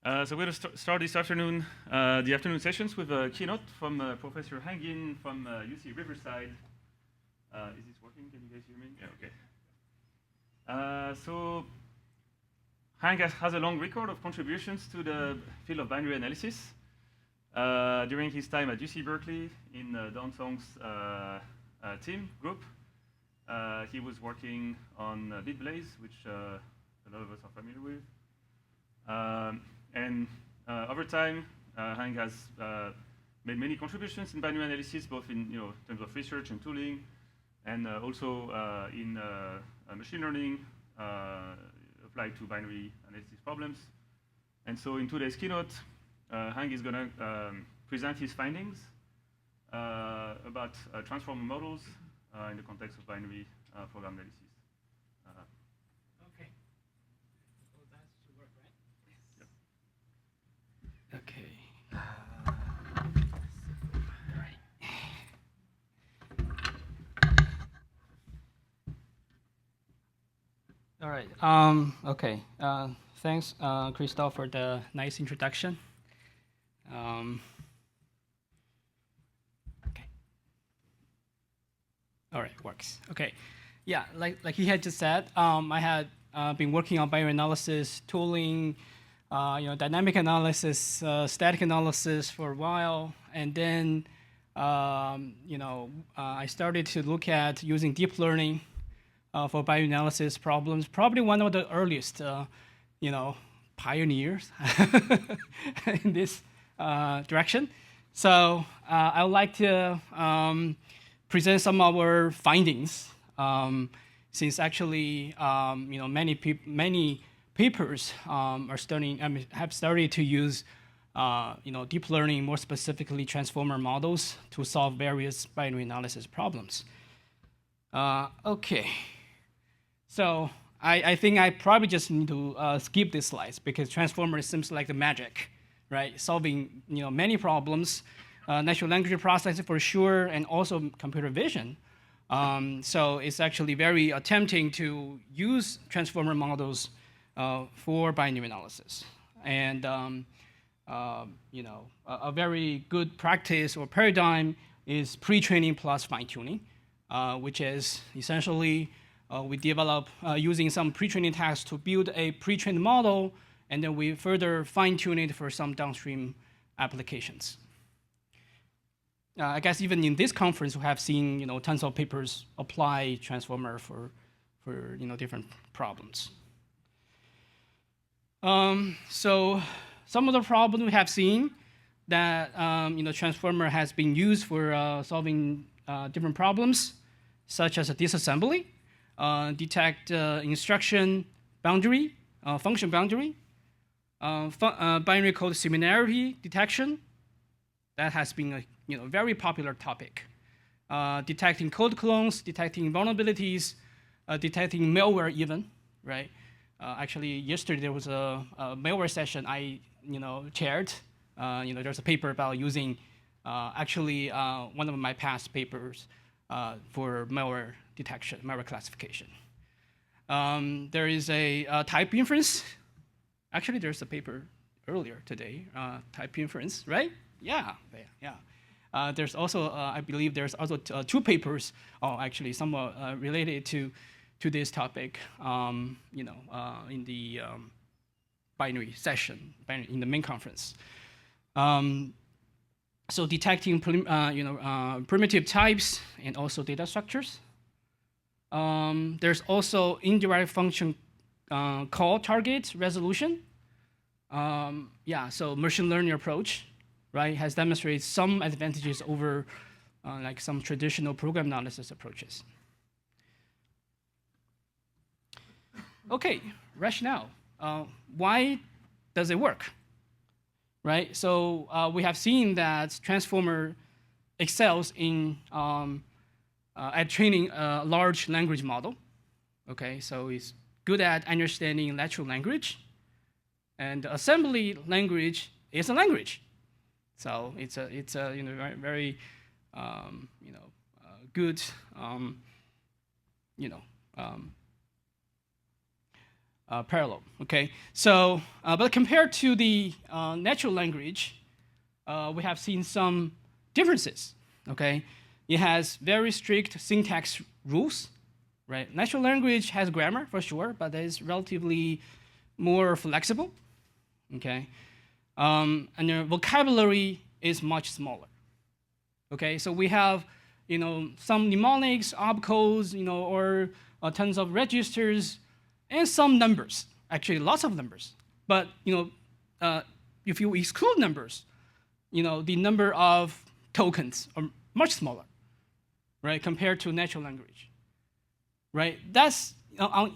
So we're going to start this afternoon, the afternoon sessions with a keynote from Professor Heng Yin from UC Riverside. Is this working? Can you guys hear me? Yeah, okay. So Heng has a long record of contributions to the field of binary analysis. During his time at UC Berkeley in Dawn Song's team group, he was working on BitBlaze, which a lot of us are familiar with. And over time, Heng has made many contributions in binary analysis, both in terms of research and tooling, and also in machine learning applied to binary analysis problems. And so in today's keynote, Heng is going to present his findings about transformer models in the context of binary program analysis. Okay. So that should work, right? Yes. Yep. Okay. All right. Okay. Thanks, Christoph, for the nice introduction. Okay. All right, works. Okay. Yeah, like he had just said, I had been working on binary analysis, tooling, dynamic analysis, static analysis for a while, and then I started to look at using deep learning for binary analysis problems. Probably one of the earliest, pioneers in this direction. So I would like to present some of our findings, since actually many papers have started to use deep learning, more specifically transformer models, to solve various binary analysis problems. Okay, so I think I probably just need to skip these slides because transformer seems like the magic, right? Solving many problems, natural language processing for sure, and also computer vision. So it's actually very tempting to use transformer models for binary analysis. And a very good practice or paradigm is pre-training plus fine-tuning, which is essentially we develop using some pre-training tasks to build a pre-trained model, and then we further fine-tune it for some downstream applications. I guess even in this conference, we have seen tons of papers apply transformer for different problems. So some of the problems we have seen that transformer has been used for solving different problems, such as a disassembly, detect instruction boundary, function boundary, binary code similarity detection. That has been a very popular topic. Detecting code clones, detecting vulnerabilities, detecting malware even, right? Actually, yesterday there was a malware session I chaired. There's a paper about using one of my past papers for malware detection, malware classification. There is a type inference. Actually, there's a paper earlier today, type inference, right? Yeah. There's also, I believe there's also two papers, actually somewhat related to this topic, in the binary session, in the main conference. So detecting primitive types and also data structures. There's also indirect function call target resolution. So machine learning approach, right, has demonstrated some advantages over like some traditional program analysis approaches. Okay, rationale. Why does it work? Right, so we have seen that transformer excels in at training a large language model. Okay, so it's good at understanding natural language, and assembly language is a language. So it's a very good parallel. Okay, so but compared to the natural language, we have seen some differences. Okay, it has very strict syntax rules. Right, natural language has grammar for sure, but it is relatively more flexible. Okay, and the vocabulary is much smaller. Okay, so we have some mnemonics, opcodes, or tons of registers, and some numbers. Actually, lots of numbers. But if you exclude numbers, the number of tokens are much smaller, right, compared to natural language. Right? That's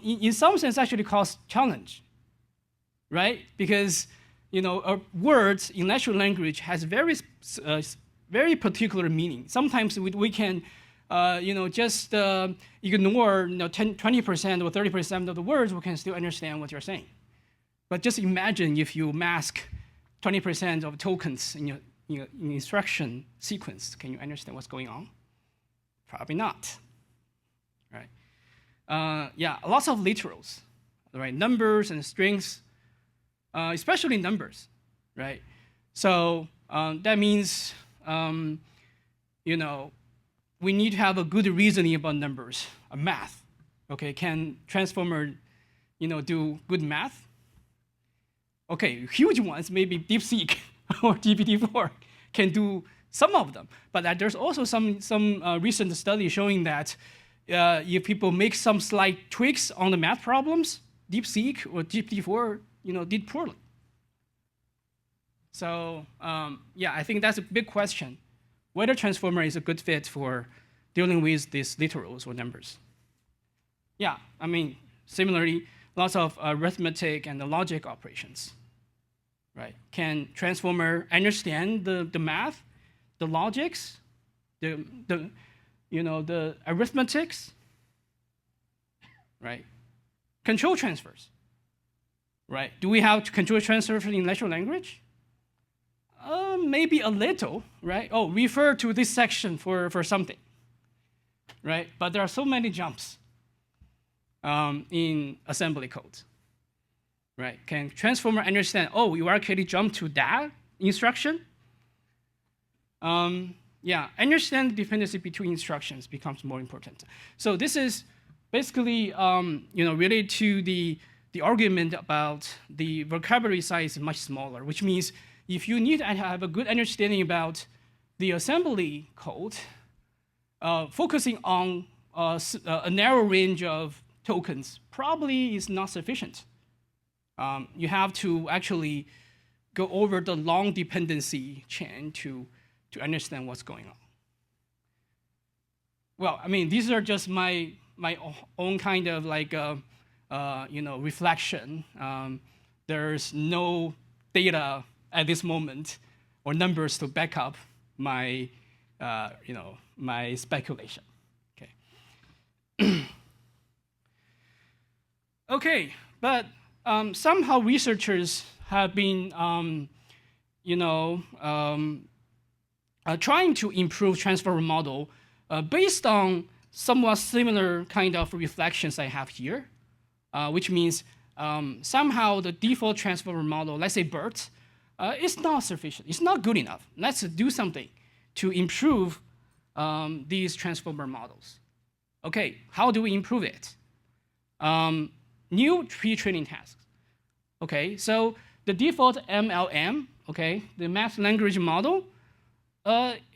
in some sense actually cause challenge, right? Because words in natural language has very particular meaning. Sometimes we can just ignore 20% or 30% of the words, we can still understand what you're saying. But just imagine if you mask 20% of tokens in your instruction sequence, can you understand what's going on? Probably not. Right? Lots of literals, right? Numbers and strings, especially numbers, right? So that means, we need to have a good reasoning about numbers, math. Okay, can transformer, do good math? Okay, huge ones, maybe DeepSeek or GPT-4 can do some of them, but there's also some recent study showing that if people make some slight tweaks on the math problems, DeepSeek or GPT-4, did poorly. So I think that's a big question, whether transformer is a good fit for dealing with these literals or numbers. Yeah, I mean, similarly, lots of arithmetic and the logic operations. Right? Can transformer understand the math, the logics, the arithmetics, right? Control transfers, right? Do we have control transfers in natural language? Maybe a little, right? Oh, refer to this section for something, right? But there are so many jumps in assembly code, right? Can transformer understand, oh, you actually jump to that instruction? Understand the dependency between instructions becomes more important. So this is basically, related to the argument about the vocabulary size is much smaller, which means if you need to have a good understanding about the assembly code, focusing on a narrow range of tokens probably is not sufficient. You have to actually go over the long dependency chain to understand what's going on. Well, I mean, these are just my own kind of reflection. There's no data at this moment or numbers to back up my my speculation. Okay. Okay, but somehow researchers have been trying to improve transformer model based on somewhat similar kind of reflections I have here, which means somehow the default transformer model, let's say BERT, is not sufficient. It's not good enough. Let's do something to improve these transformer models. Okay, how do we improve it? New pre-training tasks. Okay, so the default MLM, okay, the math language model,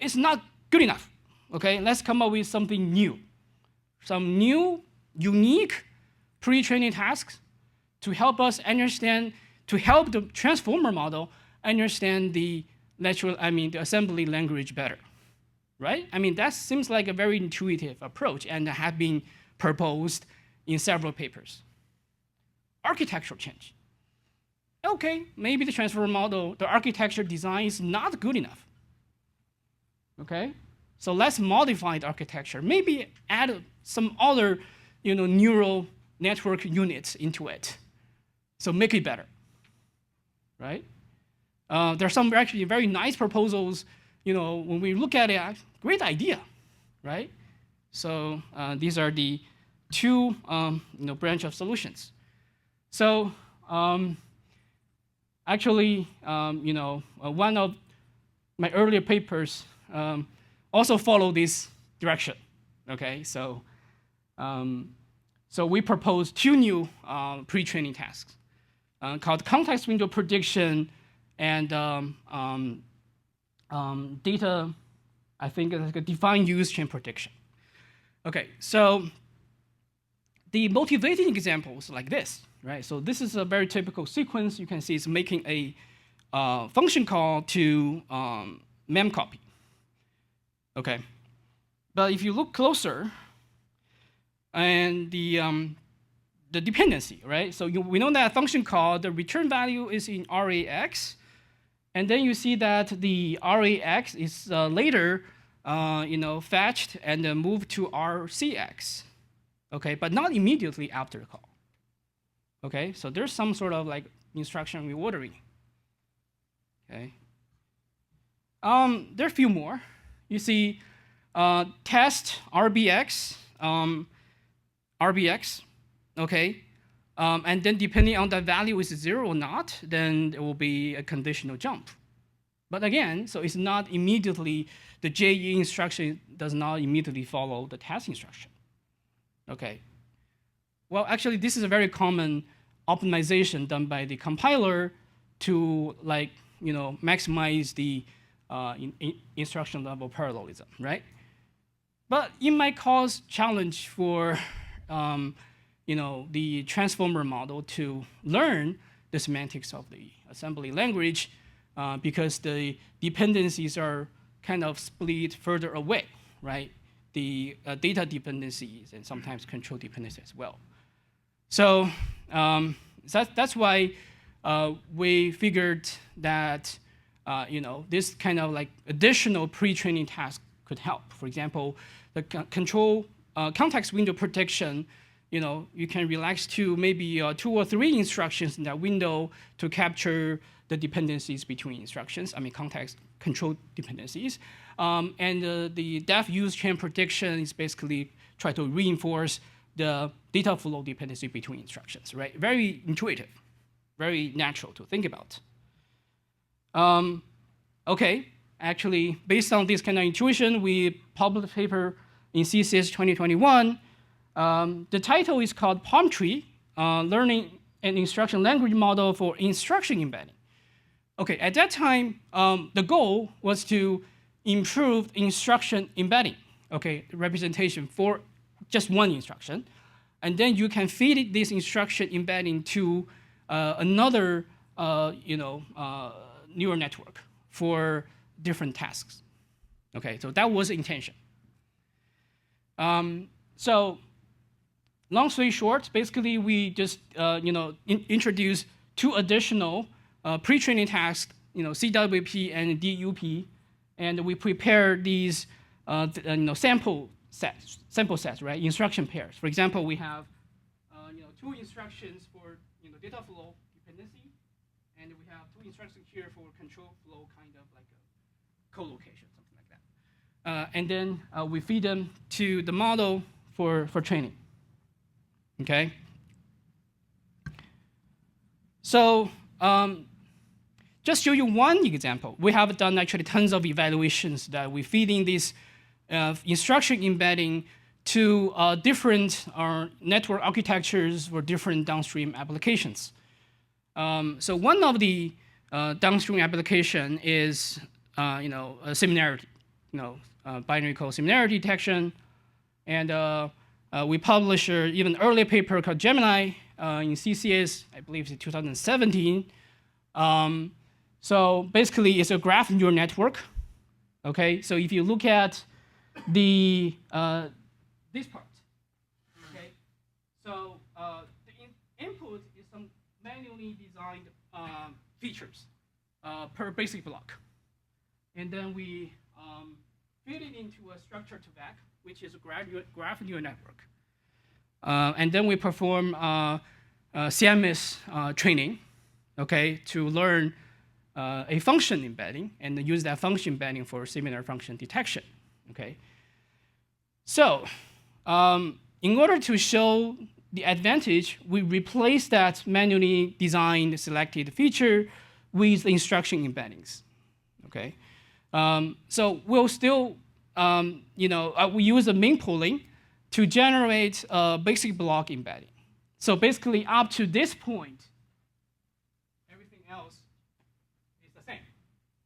is not good enough. Okay, let's come up with something new. Some new, unique pre-training tasks to help us understand, to help the transformer model understand the the assembly language better, right? I mean, that seems like a very intuitive approach and have been proposed in several papers. Architectural change. Okay, maybe the transformer model, the architecture design is not good enough. Okay, so let's modify the architecture. Maybe add some other, neural network units into it. So make it better, right? There are some actually very nice proposals. When we look at it, great idea, right? So these are the two branch of solutions. So actually, one of my earlier papers also follow this direction. Okay, so we proposed 2 new pre-training tasks called context window prediction and data, I think it's like a defined use chain prediction. Okay, so the motivating examples like this, right? So this is a very typical sequence. You can see it's making a function call to memcopy. Okay, but if you look closer, and the dependency, right? So we know that function call, the return value is in RAX, and then you see that the RAX is later, fetched and then moved to RCX, okay, but not immediately after the call. Okay, so there's some sort of like instruction reordering. Okay, there are a few more. You see, test RBX, okay, and then depending on the value is 0 or not, then there will be a conditional jump. But again, so it's not immediately, the JE instruction does not immediately follow the test instruction. Okay. Well, actually, this is a very common optimization done by the compiler to maximize the instruction level parallelism, right? But it might cause challenge for the transformer model to learn the semantics of the assembly language because the dependencies are kind of split further away, right? The data dependencies and sometimes control dependencies as well. So that's why we figured that this kind of like additional pre-training task could help. For example, the control context window prediction, you can relax to maybe 2 or 3 instructions in that window to capture the dependencies between instructions, context control dependencies. And the def use chain prediction is basically try to reinforce the data flow dependency between instructions, right? Very intuitive, very natural to think about. Okay, actually, based on this kind of intuition, we published a paper in CCS 2021. The title is called PalmTree, Learning and Instruction Language Model for Instruction Embedding. Okay, at that time, the goal was to improve instruction embedding, okay, representation for just one instruction. And then you can feed this instruction embedding to another neural network for different tasks. Okay, so that was the intention. So long story short, basically we just introduced 2 additional pre-training tasks, CWP and DUP, and we prepare these sample sets, right? Instruction pairs. For example, we have 2 instructions for data flow dependency, and we have 2 instructions here for control flow, kind of like a co-location, something like that. And then we feed them to the model for training. Okay. So just show you one example. We have done actually tons of evaluations that we feed in this instruction embedding to different network architectures for different downstream applications. So one of the downstream application is a similarity, binary code similarity detection, and we published an even earlier paper called Gemini in CCS, I believe it's 2017. So basically, it's a graph neural network. Okay, so if you look at the this part, okay, so the input is some manually designed features per basic block, and then we feed it into a structure to back, which is a graph neural network, and then we perform CMS training, okay, to learn a function embedding and use that function embedding for similar function detection, okay? So in order to show the advantage, we replace that manually designed selected feature with the instruction embeddings. Okay, so we'll still, we use the main pooling to generate a basic block embedding. So basically, up to this point, everything else is the same.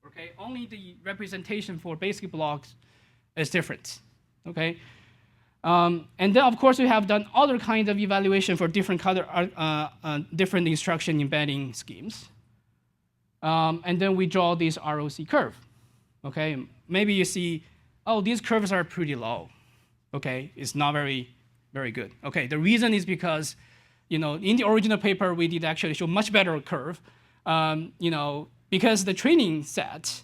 Okay, only the representation for basic blocks is different. Okay, and then of course we have done other kinds of evaluation for different different instruction embedding schemes. And then we draw this ROC curve. Okay, maybe you see, oh, these curves are pretty low. Okay, it's not very good. Okay, the reason is because, in the original paper we did actually show much better curve. Because the training set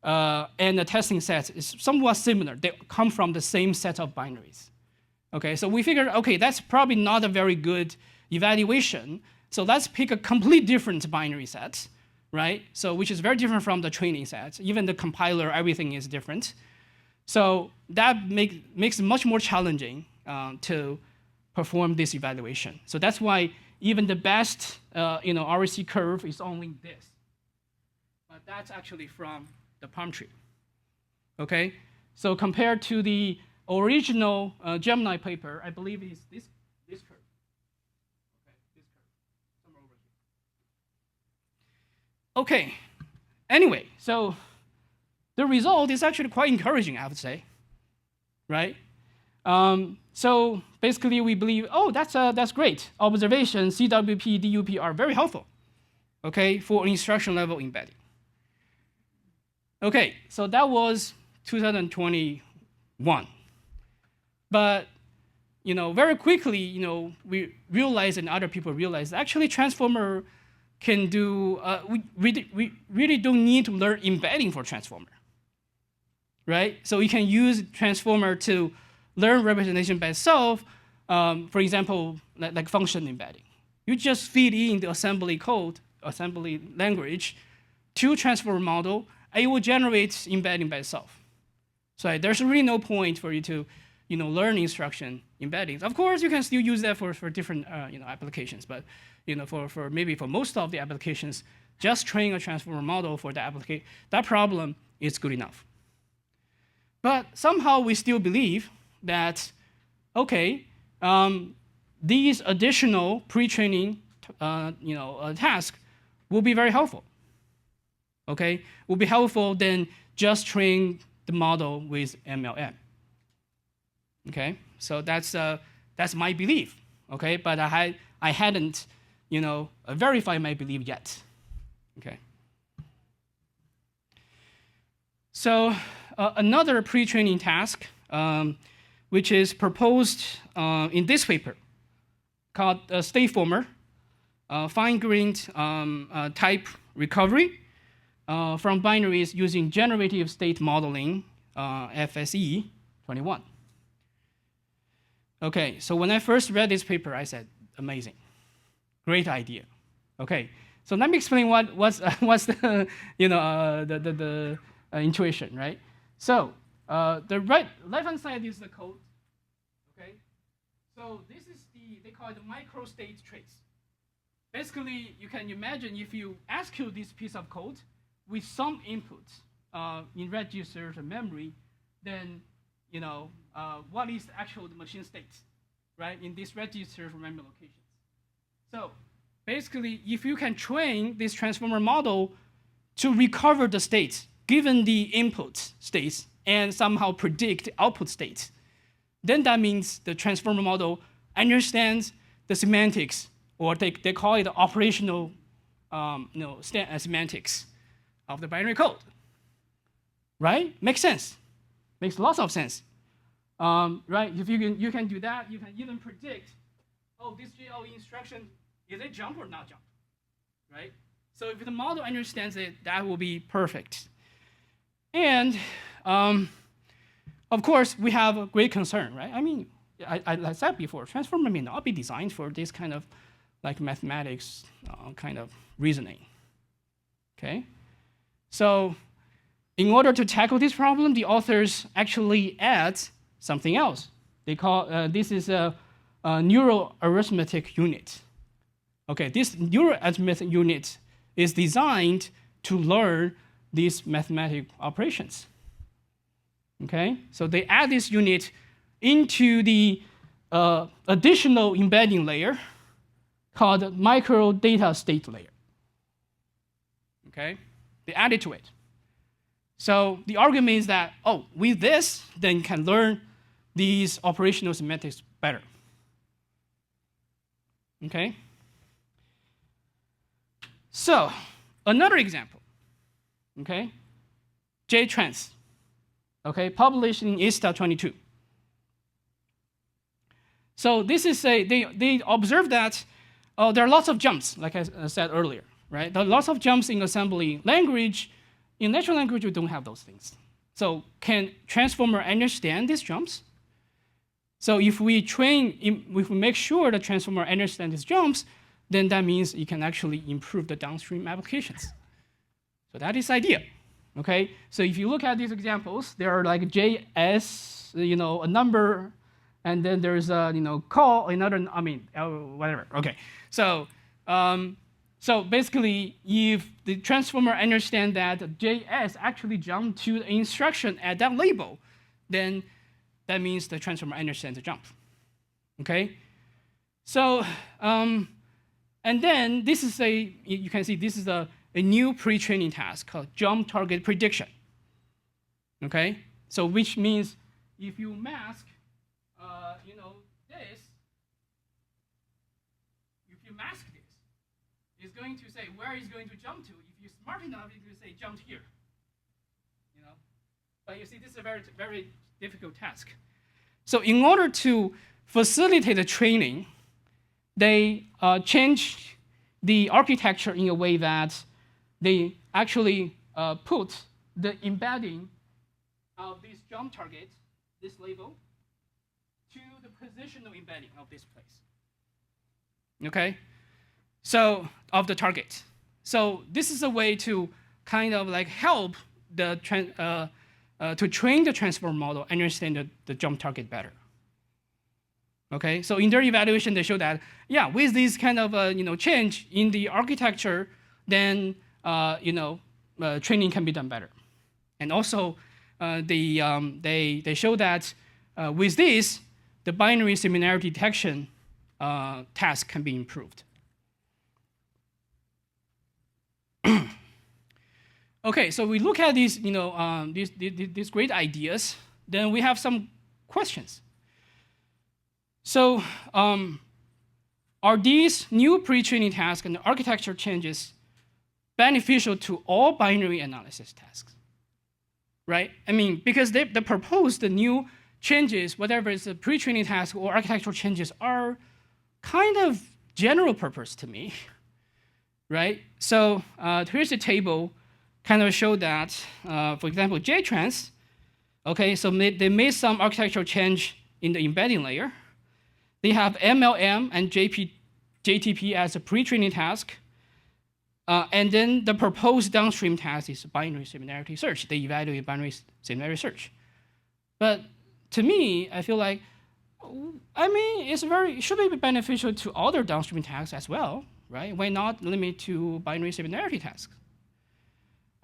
and the testing set is somewhat similar. They come from the same set of binaries. Okay, so we figured, okay, that's probably not a very good evaluation. So let's pick a complete different binary set, right? So which is very different from the training set. Even the compiler, everything is different. So that makes it much more challenging to perform this evaluation. So that's why even the best ROC curve is only this. But that's actually from the PalmTree. Okay, so compared to the original Gemini paper, I believe it's this curve. Okay, this curve, somewhere over here. Okay, anyway, so the result is actually quite encouraging, I would say, right? So basically, we believe, oh, that's great. Observation, CWP, DUP are very helpful, okay, for instruction level embedding. Okay, so that was 2021. But very quickly, we realized and other people realized actually transformer can do. We really don't need to learn embedding for transformer, right? So you can use transformer to learn representation by itself. For example, like function embedding. You just feed in the assembly code, assembly language, to transformer model. It will generate embedding by itself. So there's really no point for you to, learn instruction embeddings. Of course, you can still use that for different, applications. But, for maybe for most of the applications, just train a transformer model for that problem is good enough. But somehow we still believe that, okay, these additional pre-training, tasks will be very helpful. Okay, will be helpful than just train the model with MLM. Okay, so that's my belief. Okay, but I hadn't verified my belief yet. Okay. So another pre-training task, which is proposed in this paper, called StateFormer, fine-grained type recovery. From binaries using generative state modeling, FSE 21. Okay, so when I first read this paper, I said, amazing, great idea. Okay, so let me explain what's the the intuition, right? So the left-hand side is the code. Okay, so this is they call it the microstate trace. Basically, you can imagine if you execute this piece of code with some inputs in registers and memory, then what is the actual machine state, right? In these registers or memory locations. So basically, if you can train this transformer model to recover the states given the input states and somehow predict output states, then that means the transformer model understands the semantics, or they call it operational semantics of the binary code, right? Makes sense. Makes lots of sense, right? If you can do that, you can even predict, oh, this JLE instruction, is it jump or not jump, right? So if the model understands it, that will be perfect. And of course, we have a great concern, right? I mean, I said before, transformer may not be designed for this kind of like mathematics kind of reasoning, okay? So in order to tackle this problem, the authors actually add something else. They call, this is neural arithmetic unit. Okay, this neural arithmetic unit is designed to learn these mathematical operations. Okay, so they add this unit into the additional embedding layer called micro data state layer. Okay, they add it to it. So the argument is that, oh, with this, then you can learn these operational semantics better. Okay? So another example, okay? jTrans, okay, published in ISTA 22. So this is they observe that there are lots of jumps, like I said earlier, right? There are lots of jumps in assembly language. In natural language, we don't have those things. So can transformer understand these jumps? So if we make sure the transformer understands these jumps, then that means you can actually improve the downstream applications. So that is the idea. Okay. So if you look at these examples, there are like JS, a number, and then there's a call another. Whatever. Okay. So. So basically, if the transformer understands that JS actually jumped to the instruction at that label, then that means the transformer understands the jump. Okay? So, and then this is you can see this is a new pre-training task called jump target prediction. Okay? So which means if you mask, this, if you mask this, it's going to say where it's going to jump to. If you're smart enough, it's going to say jump here. But you see, this is a very, very difficult task. So in order to facilitate the training, they changed the architecture in a way that they actually put the embedding of this jump target, this label, to the positional embedding of this place. Okay? So of the target. So this is a way to kind of like help the to train the transformer model understand the jump target better. Okay, so in their evaluation, they show that with this kind of change in the architecture, then training can be done better. And also, they show that with this, the binary similarity detection task can be improved. Okay, so we look at these, these great ideas. Then we have some questions. So, are these new pre-training tasks and architecture changes beneficial to all binary analysis tasks? Right? Because they proposed the new changes, whatever it's a pre-training task or architectural changes, are kind of general purpose to me. Right? So here's a table kind of show that, for example, jTrans, okay, so they made some architectural change in the embedding layer. They have MLM and JTP as a pre-training task. And then the proposed downstream task is binary similarity search. They evaluate binary similarity search. But to me, I feel like, it should be beneficial to other downstream tasks as well, right? Why not limit to binary similarity tasks?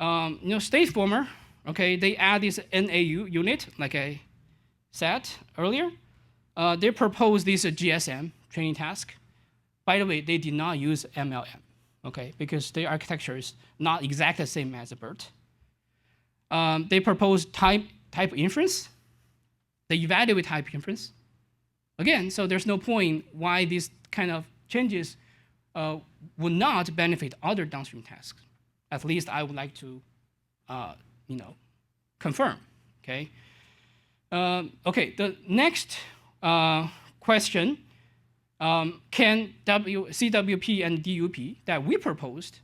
StateFormer, okay, they add this NAU unit, like I said earlier. They propose this GSM training task. By the way, they did not use MLM, okay, because their architecture is not exactly the same as a BERT. They propose type inference. They evaluate type inference. Again, so there's no point why these kind of changes would not benefit other downstream tasks. At least I would like to, confirm. Okay. Okay. The next question: can CWP and DUP that we proposed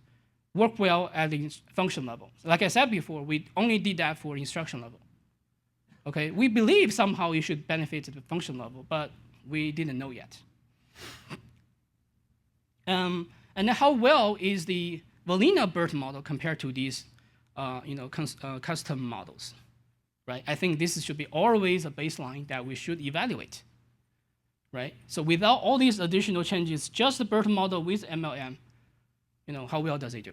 work well at the function level? Like I said before, we only did that for instruction level. Okay. We believe somehow it should benefit at the function level, but we didn't know yet. And how well is the vanilla BERT model compared to these, custom models, right? I think this should be always a baseline that we should evaluate, right? So without all these additional changes, just the BERT model with MLM, how well does it do?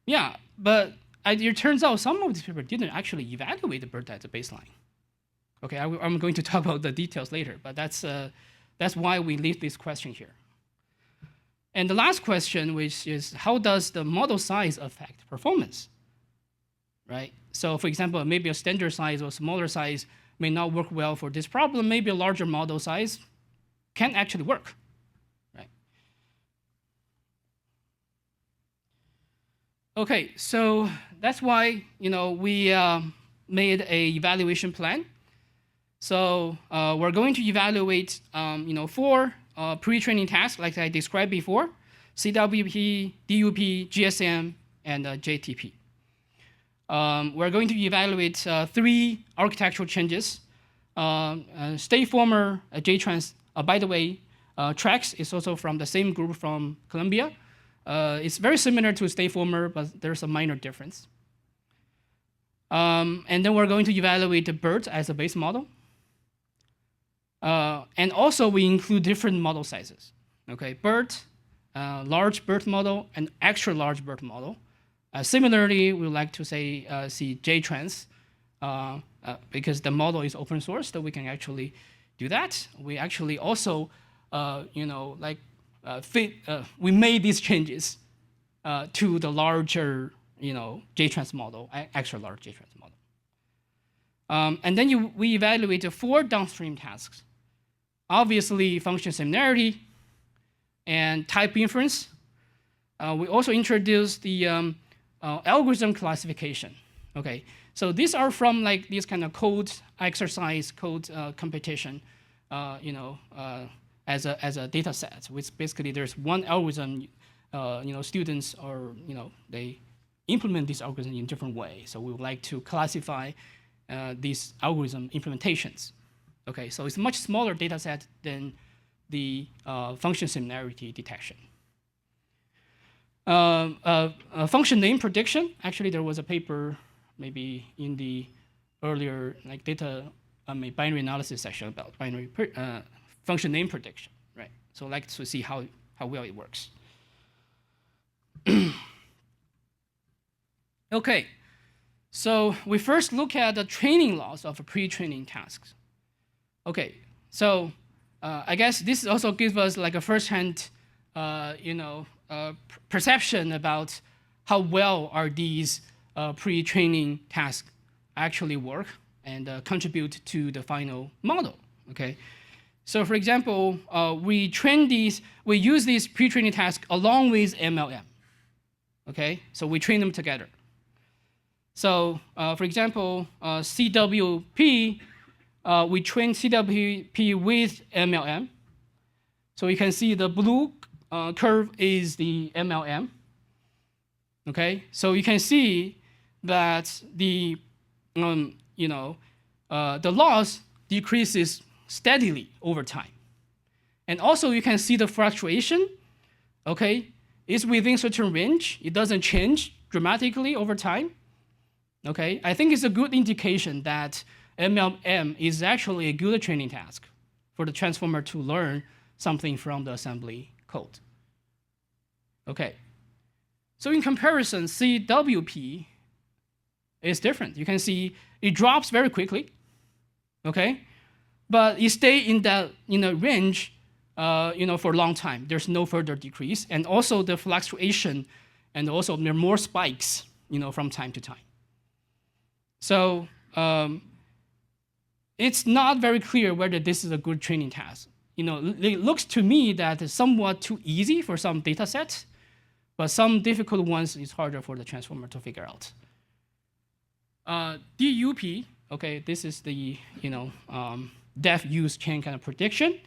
Yeah, but it turns out some of these people didn't actually evaluate the BERT as a baseline. Okay, I'm going to talk about the details later, but that's why we leave this question here. And the last question, which is, how does the model size affect performance? Right? So for example, maybe a standard size or smaller size may not work well for this problem. Maybe a larger model size can actually work. Right? Okay, so that's why we made an evaluation plan. So we're going to evaluate 4 pre-training tasks like I described before: CWP, DUP, GSM, and JTP. We're going to evaluate 3 architectural changes: StateFormer, jTrans. By the way, Trex is also from the same group from Columbia. It's very similar to StateFormer, but there's a minor difference. And then we're going to evaluate the BERT as a base model. And also we include different model sizes. Okay, BERT, large BERT model, and extra large BERT model. Similarly, we would like to see jTrans because the model is open source, so we can actually do that. We actually also, we made these changes to the larger, jTrans model, extra large jTrans model. And then we evaluate the 4 downstream tasks. Obviously, function similarity and type inference. We also introduced the algorithm classification. Okay, so these are from these kind of code exercise, code competition, as a data set, which basically there's one algorithm, students or they implement this algorithm in different ways. So we would like to classify these algorithm implementations. Okay, so it's a much smaller data set than the function similarity detection. Function name prediction. Actually, there was a paper maybe in the earlier binary analysis section about binary function name prediction, right? So I'd like to see how well it works. Okay, so we first look at the training loss of pre-training tasks. Okay, so I guess this also gives us a first-hand, perception about how well are these pre-training tasks actually work and contribute to the final model. Okay, so for example, we use these pre-training tasks along with MLM. Okay, so we train them together. So for example, CWP. We train CWP with MLM. So you can see the blue curve is the MLM. Okay, so you can see that the loss decreases steadily over time. And also you can see the fluctuation, okay, is within certain range. It doesn't change dramatically over time. Okay, I think it's a good indication that MLM is actually a good training task for the transformer to learn something from the assembly code. Okay, so in comparison, CWP is different. You can see it drops very quickly, okay, but it stays in that range, for a long time. There's no further decrease, and also the fluctuation, and also there are more spikes, from time to time. So it's not very clear whether this is a good training task. It looks to me that it's somewhat too easy for some data sets, but some difficult ones is harder for the transformer to figure out. DUP, okay, this is the depth use chain kind of prediction.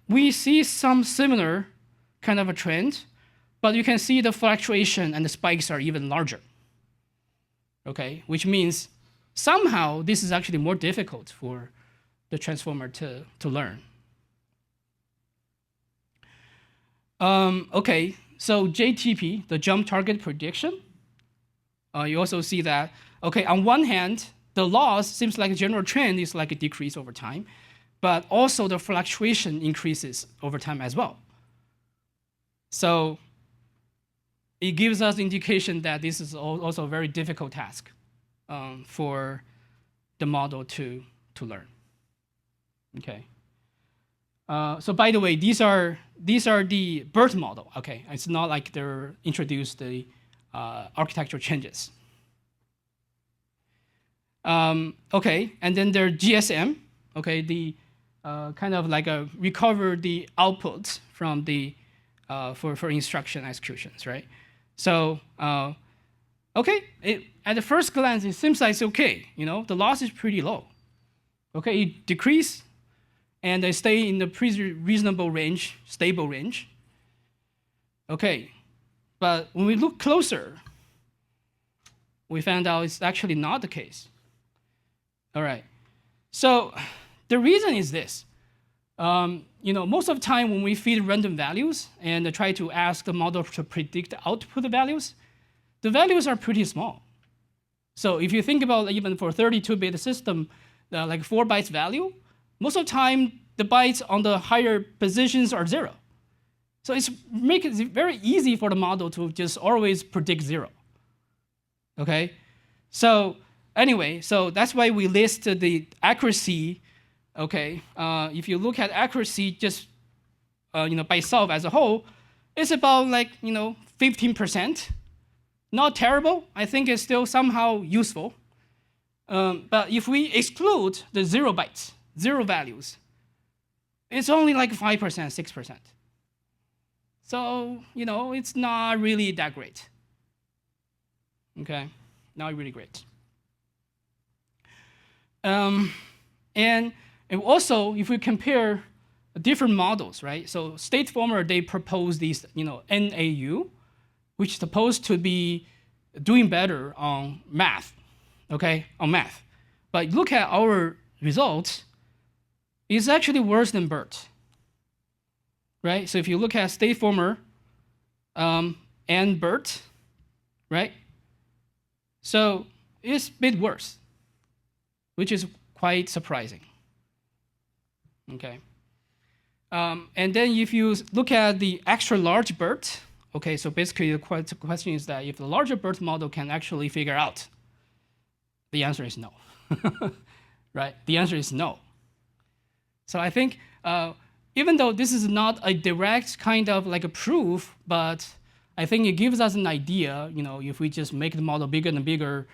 We see some similar kind of a trend, but you can see the fluctuation and the spikes are even larger. Okay, which means somehow this is actually more difficult for the transformer to learn. Okay, so JTP, the jump target prediction, you also see that, okay, on one hand, the loss seems like a general trend is like a decrease over time, but also the fluctuation increases over time as well. So it gives us indication that this is also a very difficult task for the model to learn. Okay. So by the way, these are the BERT model. Okay, it's not like they're introduced the architectural changes. Okay, and then their GSM. Okay, the kind of like recover the outputs from the for instruction executions, right? So okay, at the first glance it seems like it's okay. The loss is pretty low. Okay, it decrease, and they stay in the pretty reasonable range, stable range. Okay, but when we look closer, we found out it's actually not the case. All right, so the reason is this. Most of the time when we feed random values and try to ask the model to predict the output values, the values are pretty small. So if you think about even for 32-bit system, like 4 bytes value, most of the time the bytes on the higher positions are 0. So it makes it very easy for the model to just always predict 0. Okay, so anyway, so that's why we list the accuracy. Okay, if you look at accuracy just by itself as a whole, it's about like 15%. Not terrible. I think it's still somehow useful. But if we exclude the 0 bytes, 0 values, it's only like 5%, 6%. So it's not really that great. Okay, not really great. And also, if we compare different models, right? So StateFormer, they propose these, NAU, which is supposed to be doing better on math, okay, on math. But look at our results, it's actually worse than BERT, right? So if you look at StateFormer and BERT, right? So it's a bit worse, which is quite surprising. Okay. And then if you look at the extra large BERT, okay, so basically the question is that if the larger BERT model can actually figure out, the answer is no. Right? The answer is no. So I think even though this is not a direct kind of like a proof, but I think it gives us an idea, if we just make the model bigger and bigger,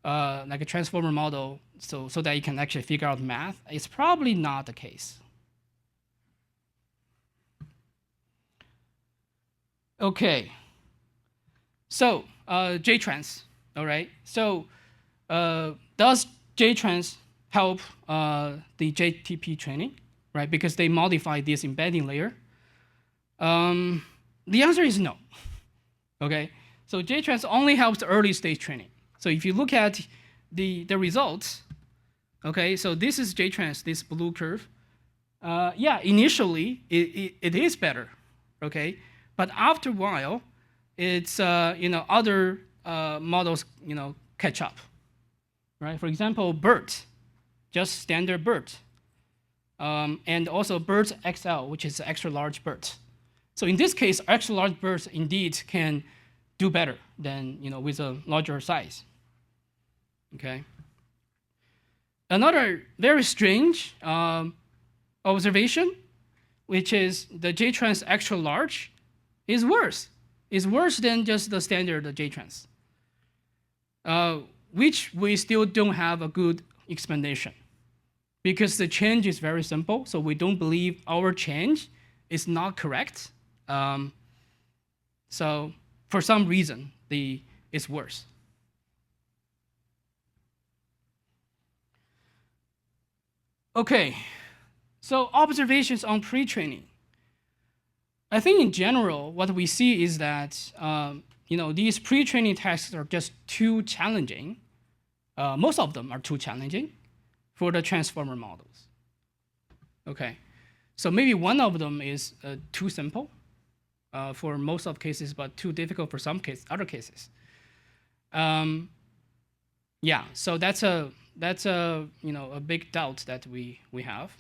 like a transformer model, so that you can actually figure out math, it's probably not the case. Okay, so jTrans, all right? So does jTrans help the JTP training, right? Because they modify this embedding layer. The answer is no, okay? So jTrans only helps early stage training. So if you look at the results, okay, so this is jTrans, this blue curve. Yeah, initially it is better, okay? But after a while, it's other models catch up, right? For example, BERT, just standard BERT, and also BERT XL, which is extra large BERT. So in this case, extra large BERT indeed can do better than with a larger size. Okay. Another very strange observation, which is the jTrans extra large, is worse. It's worse than just the standard jTrans, which we still don't have a good explanation, because the change is very simple. So we don't believe our change is not correct. So for some reason, it's worse. Okay, so observations on pre-training. I think in general, what we see is that these pre-training tasks are just too challenging. Most of them are too challenging for the transformer models. Okay, so maybe one of them is too simple for most of cases, but too difficult for some other cases. Yeah, so that's that's a big doubt that we have.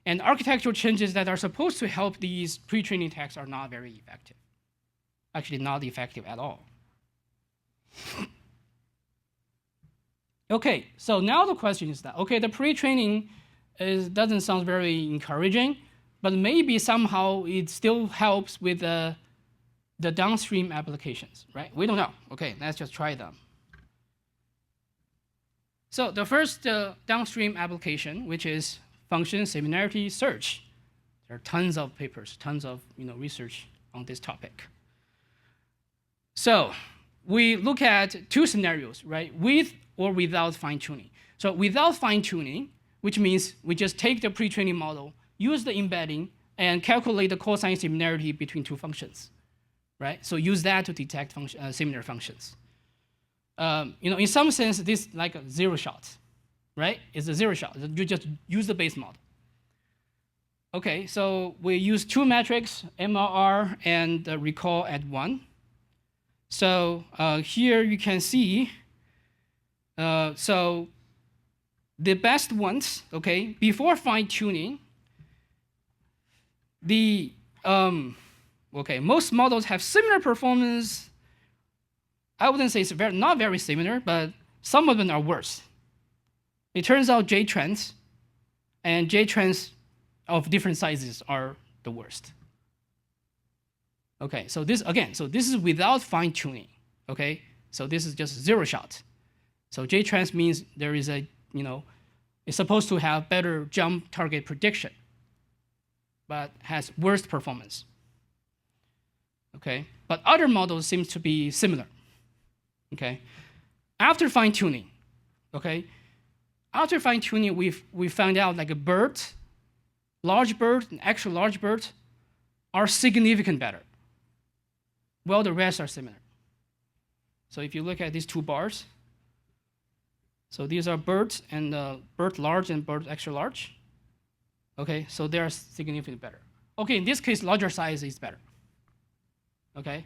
And architectural changes that are supposed to help these pre-training tasks are not very effective. Actually, not effective at all. Okay, so now the question is that, okay, the pre-training doesn't sound very encouraging, but maybe somehow it still helps with the downstream applications, right? We don't know. Okay, let's just try them. So the first downstream application, which is function similarity search. There are tons of papers, tons of research on this topic. So we look at two scenarios, right? With or without fine-tuning. So without fine-tuning, which means we just take the pre-training model, use the embedding, and calculate the cosine similarity between two functions, right? So use that to detect similar functions. In some sense, this is like a zero shot, right? It's a zero shot. You just use the base model. Okay, so we use two metrics, MRR and recall at 1. So here you can see, so the best ones, okay, before fine-tuning, most models have similar performance. I wouldn't say it's not very similar, but some of them are worse. It turns out jTrans and jTrans of different sizes are the worst. Okay, so this is without fine-tuning. Okay, so this is just zero shot. So jTrans means there is it's supposed to have better jump target prediction, but has worse performance. Okay, but other models seem to be similar. Okay, after fine-tuning, we found out like a BERT, large BERT, and extra large BERT are significantly better. Well, the rest are similar. So if you look at these two bars, so these are BERT and BERT large and BERT extra large. Okay, so they are significantly better. Okay, in this case, larger size is better. Okay,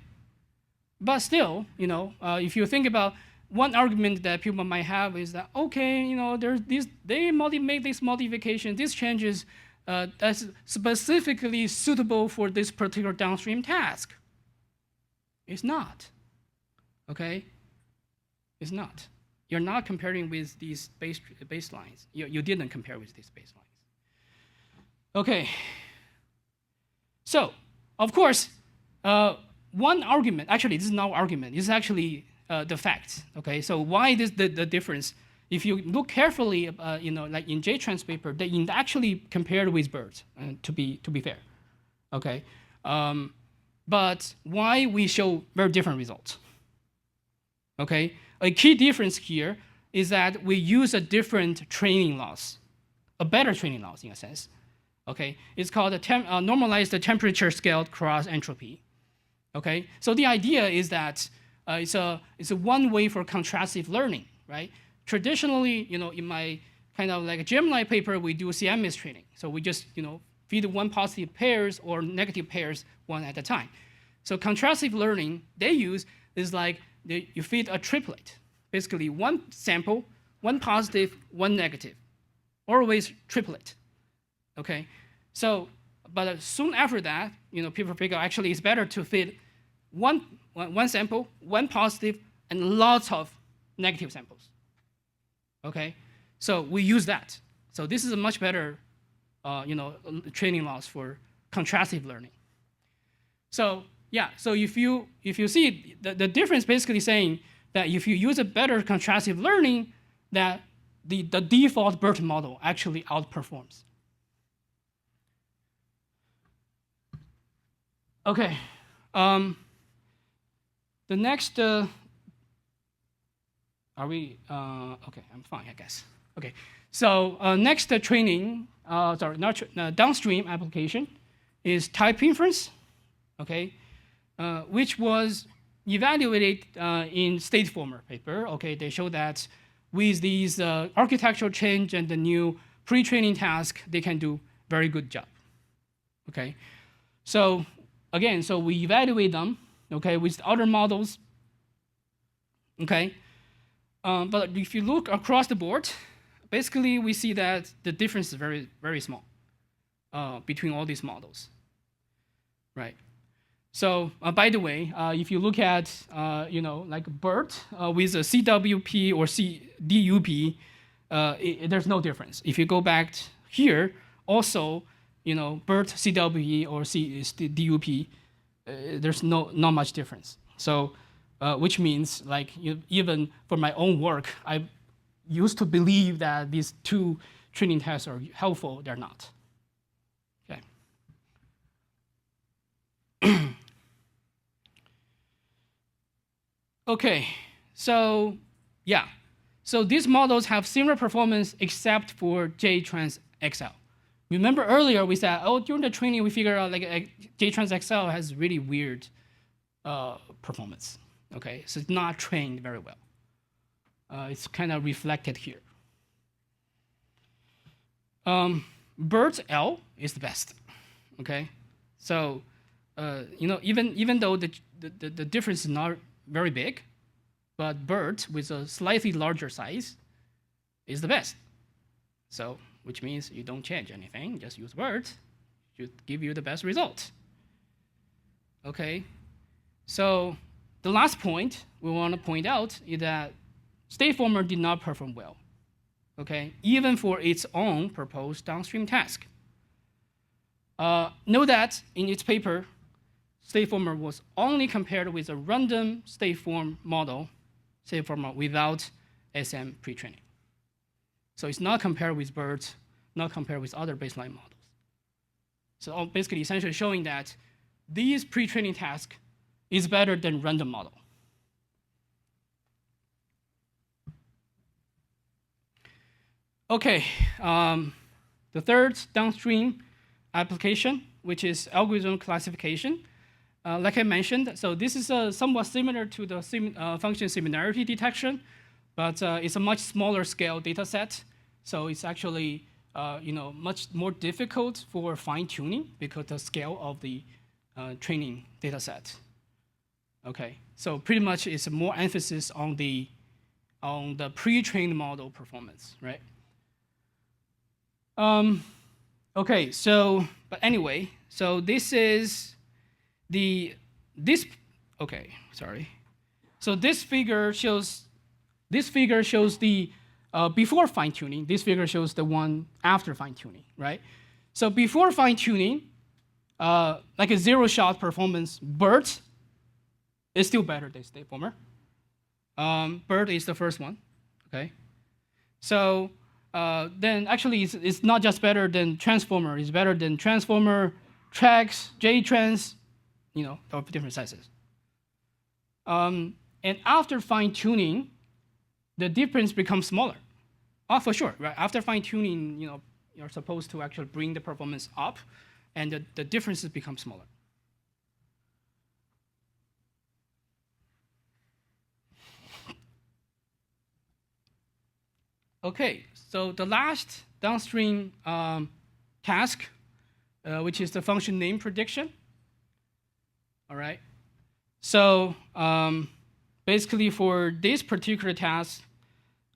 but still, if you think about one argument that people might have is that there's they make this modification, these changes that's specifically suitable for this particular downstream task. It's not. Okay, it's not. You're not comparing with these baselines. You didn't compare with these baselines. Okay. So, of course, one argument, actually, this is not an argument, this is actually the facts. Okay, so why is the difference? If you look carefully, like in jTrans paper, they actually compared with BERT, to be fair. Okay, but why we show very different results? Okay, a key difference here is that we use a different training loss, a better training loss in a sense. Okay, it's called a normalized temperature scaled cross entropy. Okay, so the idea is that it's a one way for contrastive learning, right? Traditionally, in my kind of like a Gemini paper, we do CMS training. So we just feed one positive pairs or negative pairs one at a time. So contrastive learning they use is like you feed a triplet, basically one sample, one positive, one negative, always triplet. Okay, so but soon after that, people figure actually it's better to feed one sample, one positive, and lots of negative samples. Okay, so we use that. So this is a much better, training loss for contrastive learning. So yeah, so if you see the difference, basically saying that if you use a better contrastive learning, that the default BERT model actually outperforms. Okay, the next, are we, okay, I'm fine, I guess. Okay, so next training, downstream application is type inference, okay, which was evaluated in StateFormer paper. Okay, they show that with these architectural change and the new pre-training task, they can do very good job. Okay, so again, so we evaluate them, okay, with other models, okay. But if you look across the board, basically we see that the difference is very, very small between all these models, right? So by the way, if you look at like BERT with a CWP or DUP, there's no difference. If you go back here, also BERT, CWP or DUP, there's not much difference. So which means like even for my own work, I used to believe that these two training tests are helpful. They're not. Okay. Okay, so yeah. So these models have similar performance except for jTrans XL. Remember earlier we said, oh, during the training we figured out like jTrans XL has really weird performance. Okay, so it's not trained very well. It's kind of reflected here. BERT L is the best. Okay, so even though the difference is not very big, but BERT with a slightly larger size is the best. So, which means you don't change anything, just use BERT, should give you the best result. Okay, so the last point we want to point out is that StateFormer did not perform well, okay, even for its own proposed downstream task. Note that in its paper, StateFormer was only compared with a random stateform model, StateFormer without SM pre-training. So it's not compared with BERT, not compared with other baseline models. So basically, essentially showing that these pre-training task is better than random model. Okay, the third downstream application, which is algorithm classification. Like I mentioned, so this is somewhat similar to the function similarity detection, but it's a much smaller scale data set. So it's actually much more difficult for fine-tuning because the scale of the training data set. Okay, so pretty much it's more emphasis on the pre-trained model performance, right? Okay, so but anyway, so this is So this figure shows the before fine-tuning. This figure shows the one after fine-tuning, right? So before fine-tuning, like a zero-shot performance, BERT is still better than StateFormer. BERT is the first one, okay? So then actually it's not just better than Transformer, it's better than Transformer, Trex, jTrans, of different sizes. And after fine-tuning, the difference becomes smaller. Oh, for sure, right? After fine-tuning, you're supposed to actually bring the performance up, and the differences become smaller. Okay, so the last downstream task, which is the function name prediction. All right. So basically, for this particular task,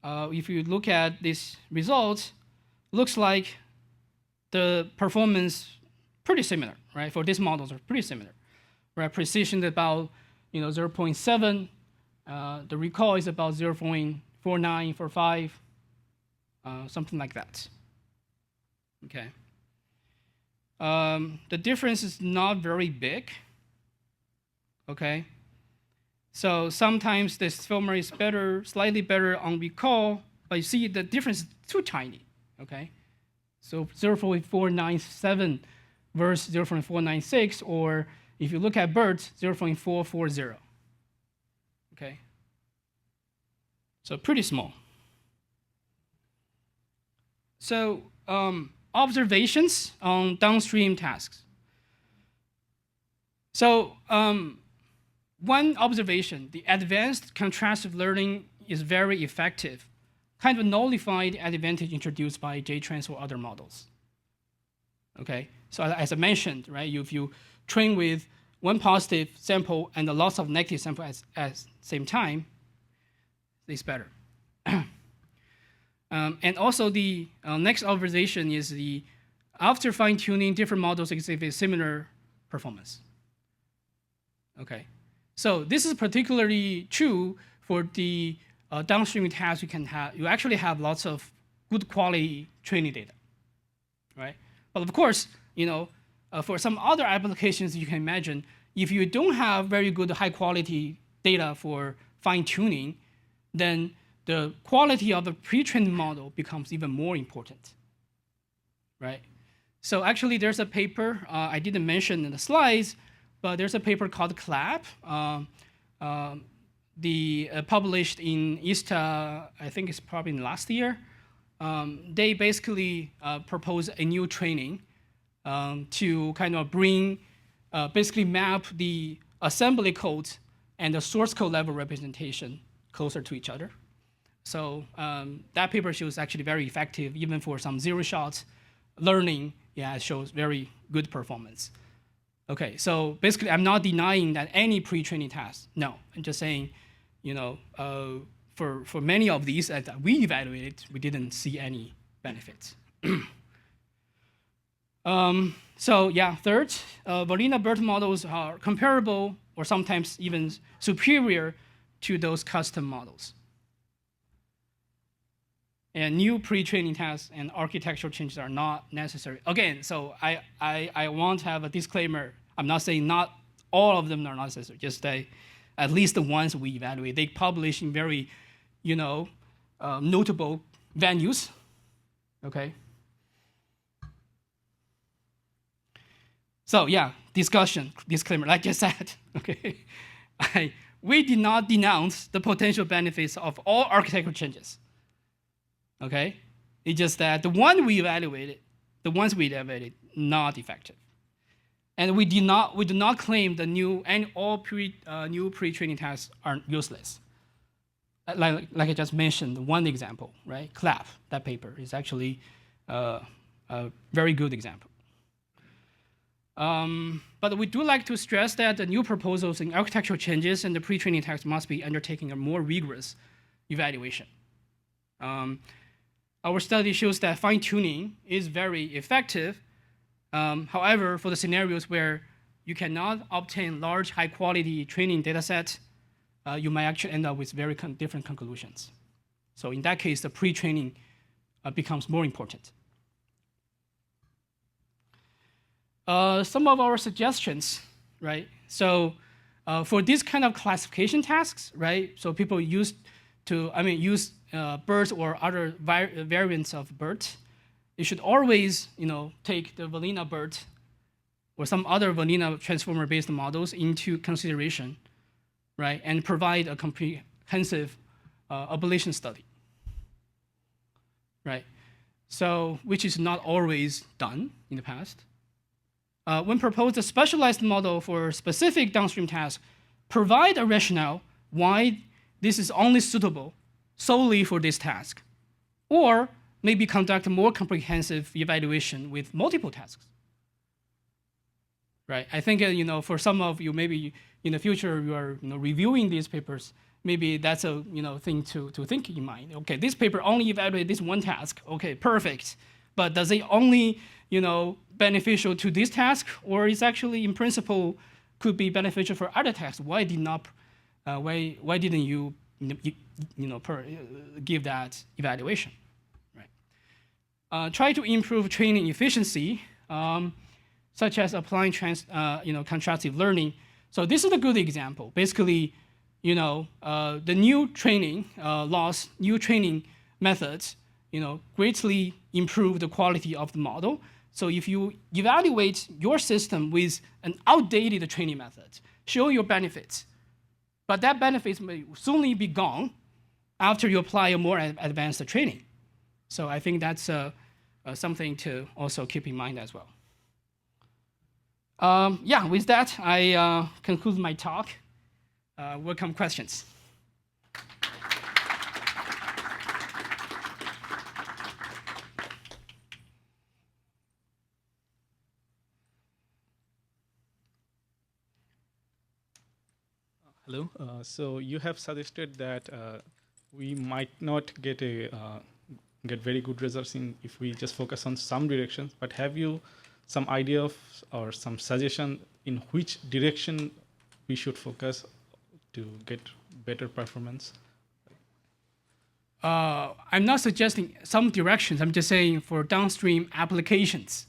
if you look at this result, looks like the performance pretty similar, right? For these models are pretty similar, right? Precision about 0.7. The recall is about 0.4945, something like that. Okay. The difference is not very big. Okay. So sometimes this filmer is better, slightly better on recall, but you see the difference is too tiny. Okay. So 0.497 versus 0.496, or if you look at BERT, 0.440. Okay. So pretty small. So observations on downstream tasks. So one observation, the advanced contrastive learning is very effective, kind of nullified the advantage introduced by jTrans or other models. Okay, so as I mentioned, right, if you train with one positive sample and a lots of negative sample at the same time, it's better. And also the next observation is after fine-tuning, different models exhibit similar performance. Okay, so this is particularly true for the downstream tasks. You actually have lots of good quality training data, right? But of course, for some other applications you can imagine, if you don't have very good high quality data for fine-tuning, then the quality of the pre-trained model becomes even more important, right? So actually there's a paper, I didn't mention in the slides, but there's a paper called CLAP, published in ISTA, I think it's probably in last year. They basically propose a new training to kind of basically map the assembly code and the source code level representation closer to each other. So that paper shows actually very effective, even for some zero-shot learning. Yeah, it shows very good performance. Okay, so basically, I'm not denying that any pre-training task. No, I'm just saying, for many of these that we evaluated, we didn't see any benefits. So yeah, third, vanilla BERT models are comparable or sometimes even superior to those custom models. And new pre-training tasks and architectural changes are not necessary. Again, so I want to have a disclaimer. I'm not saying not all of them are necessary, just at least the ones we evaluate. They publish in very, notable venues, okay? So yeah, disclaimer, like I said, okay? We did not denounce the potential benefits of all architectural changes. Okay, it's just that the ones we evaluated, not effective, and we do not claim the new pre-training tasks are useless. Like I just mentioned, one example, right? CLAP, that paper is actually a very good example. But we do like to stress that the new proposals and architectural changes and the pre-training tasks must be undertaking a more rigorous evaluation. Our study shows that fine-tuning is very effective. However, for the scenarios where you cannot obtain large, high-quality training data sets, you might actually end up with very different conclusions. So in that case, the pre-training becomes more important. Some of our suggestions, right? So for this kind of classification tasks, right? So people use BERT or other variants of BERT. You should always, take the vanilla BERT or some other vanilla transformer-based models into consideration, right? And provide a comprehensive ablation study, right? So, which is not always done in the past. When proposed a specialized model for specific downstream tasks, provide a rationale why this is only suitable solely for this task, or maybe conduct a more comprehensive evaluation with multiple tasks. Right? I think for some of you, maybe in the future you are reviewing these papers. Maybe that's a thing to think in mind. Okay, this paper only evaluated this one task. Okay, perfect. But does it only beneficial to this task, or is actually in principle could be beneficial for other tasks? Why didn't you give that evaluation? Right. Try to improve training efficiency, such as applying contrastive learning. So this is a good example. Basically, the new training new training methods, greatly improve the quality of the model. So if you evaluate your system with an outdated training method, show your benefits, but that benefits may soon be gone after you apply a more advanced training. So I think that's something to also keep in mind as well. With that, I conclude my talk. Welcome questions. Hello. So you have suggested that we might not get a get very good results if we just focus on some directions. But have you some idea of or some suggestion in which direction we should focus to get better performance? I'm not suggesting some directions. I'm just saying for downstream applications,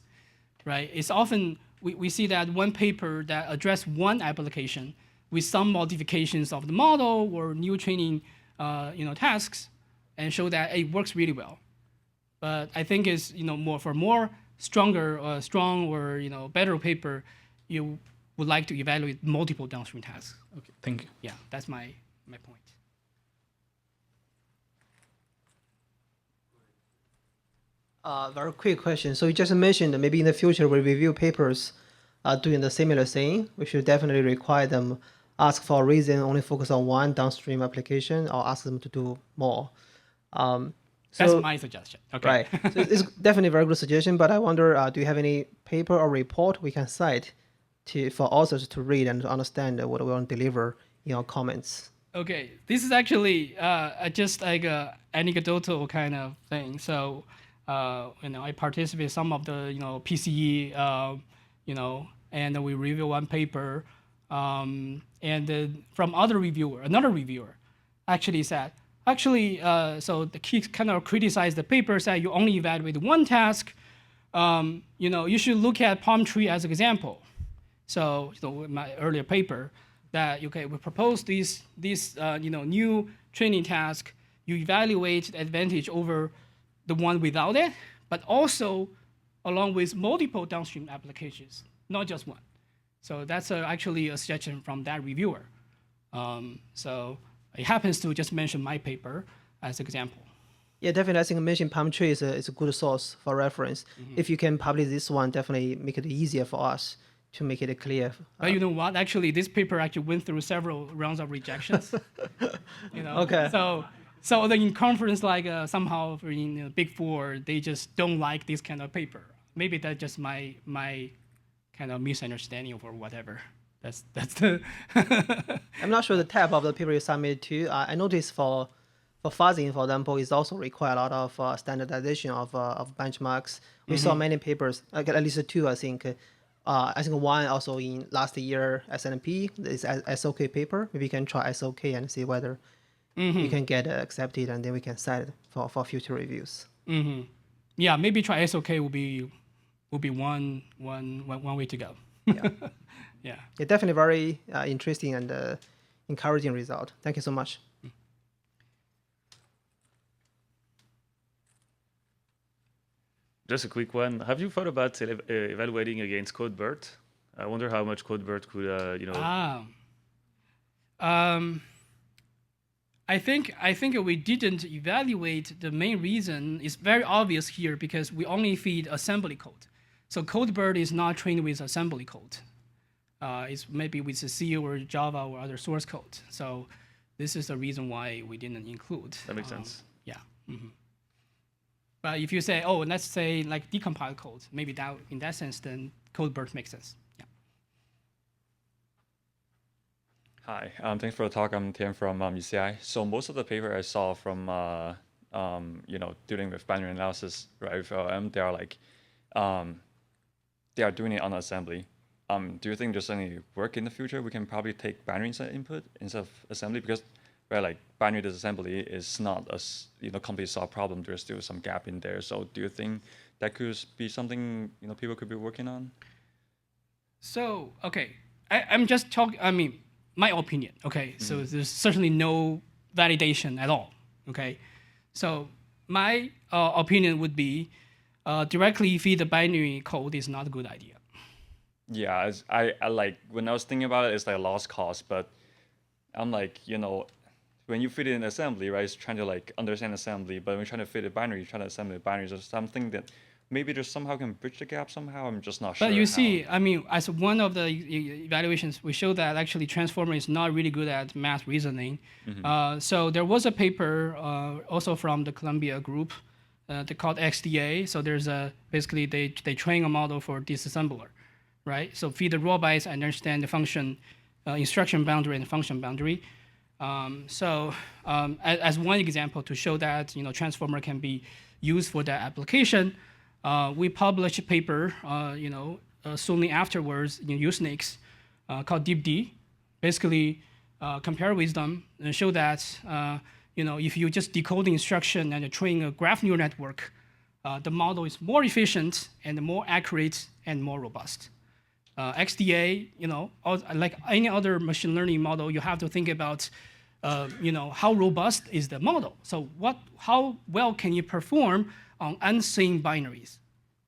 right? It's often we see that one paper that address one application with some modifications of the model or new training, tasks, and show that it works really well. But I think it's more strong or better paper, you would like to evaluate multiple downstream tasks. Okay, thank you. Yeah, that's my point. Very quick question. So you just mentioned that maybe in the future we review papers doing the similar thing. We should definitely require them ask for a reason, only focus on one downstream application, or ask them to do more. That's my suggestion. Okay. Right. So it's definitely a very good suggestion, but I wonder, do you have any paper or report we can cite for authors to read and to understand what we want to deliver in our comments? Okay, this is actually just like a anecdotal kind of thing. So, I participate in some of the PCE, and we review one paper, and from another reviewer, actually said, so the key kind of criticized the paper, said you only evaluate one task. You should look at PalmTree as an example. So, my earlier paper, that we propose these new training task. You evaluate the advantage over the one without it, but also along with multiple downstream applications, not just one. So that's actually a suggestion from that reviewer. So it happens to just mention my paper as an example. Yeah, definitely. I think mentioning PalmTree is a good source for reference. If you can publish this one, definitely make it easier for us to make it clear. But you know what? Actually, this paper actually went through several rounds of rejections. Okay. So in conference, somehow in Big Four, they just don't like this kind of paper. Maybe that's just my kind of misunderstanding or whatever. That's the. I'm not sure the type of the paper you submit to. I noticed for fuzzing, for example, is also require a lot of standardization of benchmarks. We saw many papers, at least two, I think. I think one also in last year SNP is SOK paper. Maybe you can try SOK and see whether you can get accepted, and then we can cite it for future reviews. Yeah, maybe try SOK will be one way to go. Yeah. Yeah. Yeah, definitely very interesting and encouraging result. Thank you so much. Just a quick one. Have you thought about evaluating against code BERT? I wonder how much code BERT could, I think we didn't evaluate. The main reason is very obvious here because we only feed assembly code. So code BERT is not trained with assembly code. It's maybe with C or Java or other source code. So this is the reason why we didn't include. That makes sense. Yeah. But if you say, let's say like decompiled code, maybe that in that sense, then code BERT makes sense. Yeah. Hi, thanks for the talk. I'm Tim from UCI. So most of the paper I saw from dealing with binary analysis, right? They are like, they are doing it on assembly. Do you think there's any work in the future we can probably take binary input instead of assembly? Because binary disassembly is not a completely solved problem. There's still some gap in there. So do you think that could be something people could be working on? So I'm just talking. I mean, my opinion. Okay, so there's certainly no validation at all. Okay, so my opinion would be directly feed the binary code is not a good idea. Yeah, I like when I was thinking about it, it's like a lost cause. But I'm like, when you fit it in assembly, right, it's trying to understand assembly, but when you're trying to fit a binary, you're trying to assemble the binaries or something that maybe there's somehow can bridge the gap somehow. I'm just not sure. But you see, I mean, as one of the evaluations, we showed that actually transformer is not really good at math reasoning. So there was a paper also from the Columbia group, they called XDA. So there's basically they train a model for disassembler, right? So feed the raw bytes and understand the function, instruction boundary and function boundary. As one example to show that transformer can be use for that application. We published a paper, soon afterwards in Usenix called DeepD. Basically, compare with them and show that if you just decode the instruction and train a graph neural network, the model is more efficient and more accurate and more robust. XDA, like any other machine learning model, you have to think about, how robust is the model. So how well can you perform on unseen binaries,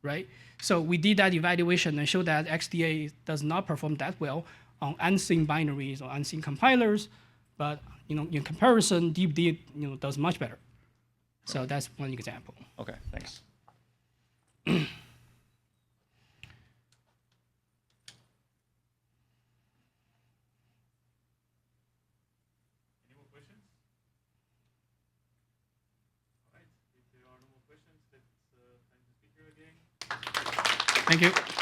right? So we did that evaluation and showed that XDA does not perform that well on unseen binaries or unseen compilers, but in comparison, DeepD does much better. So that's one example. Okay, thanks. Any more questions? All right. If there are no more questions, it's time to speak here again. Thank you.